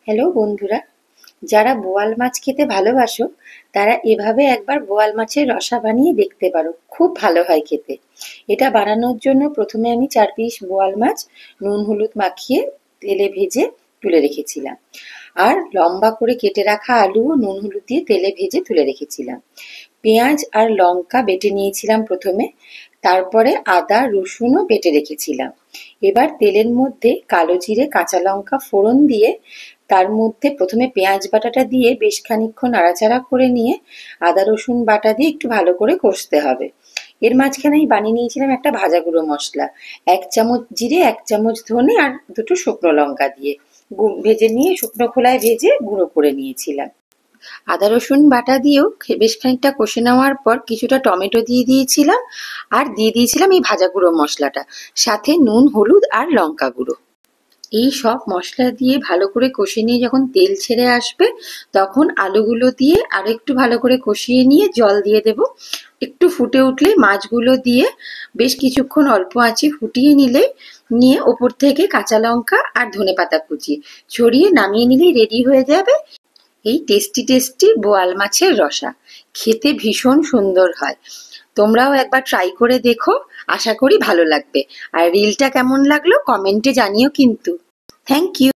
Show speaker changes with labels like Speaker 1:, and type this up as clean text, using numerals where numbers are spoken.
Speaker 1: Hello বন্ধুরা, যারা বোয়াল মাছ খেতে ভালোবাসো তারা এভাবে একবার বোয়াল মাছের রসা বানিয়ে দেখতে পারো। খুব ভালো হয় খেতে। এটা বানানোর জন্য প্রথমে আমি 4 পিস বোয়াল মাছ নুন হলুদ মাখিয়ে তেলে ভেজে তুলে রেখেছিলাম। আর লম্বা করে কেটে রাখা আলুও নুন হলুদ দিয়ে তেলে ভেজে তুলে রেখেছিলাম। পেঁয়াজ আর লঙ্কা বেটে নিয়েছিলাম প্রথমে, তারপরে আদা রসুনও বেটে রেখেছিলাম। এবার তেলের মধ্যে কালো জিরে কাঁচা লঙ্কা ফোড়ন দিয়ে তার মধ্যে প্রথমে পেঁয়াজ বাটাটা দিয়ে বেশ খানিকক্ষণ নাড়াচাড়া করে নিয়ে আদা রসুন বাটা দিয়ে একটু ভালো করে কষতে হবে। এর মাঝখানে আমি বানিয়ে নিয়েছিলাম একটা ভাজা গুঁড়ো মশলা, 1 চামচ জিরে 1 চামচ ধনে আর দুটো শুকনো লঙ্কা দিয়ে ভেজে নিয়ে শুকনো খোলায় ভেজে গুঁড়ো করে নিয়েছিলাম। আদা রসুন বাটা দিয়েও বেশ খানিকটা কষে নেওয়ার পর কিছুটা টমেটো দিয়ে দিয়েছিলাম আর দিয়ে দিয়েছিলাম এই ভাজা গুঁড়ো মশলাটা, সাথে নুন হলুদ আর লঙ্কা গুঁড়ো। এই সব মশলা দিয়ে ভালো করে কষিয়ে নিয়ে যখন তেল ছেড়ে আসবে তখন আলুগুলো দিয়ে আরো একটু ভালো করে কষিয়ে নিয়ে জল দিয়ে দেব। একটু ফুটে উঠলে মাছগুলো দিয়ে বেশ কিছুক্ষণ অল্প আঁচে ফুটিয়ে নিয়ে ওপর থেকে কাঁচা লঙ্কা আর ধনেপাতা কুচি ছড়িয়ে নামিয়ে নিলেই রেডি হয়ে যাবে এই টেস্টি টেস্টি বোয়াল মাছের রসা। খেতে ভীষণ সুন্দর হয়। তোমরাও একবার ট্রাই করে দেখো, আশা করি ভালো লাগবে। আর রিলটা কেমন লাগলো কমেন্টে জানিও কিন্তু। Thank you.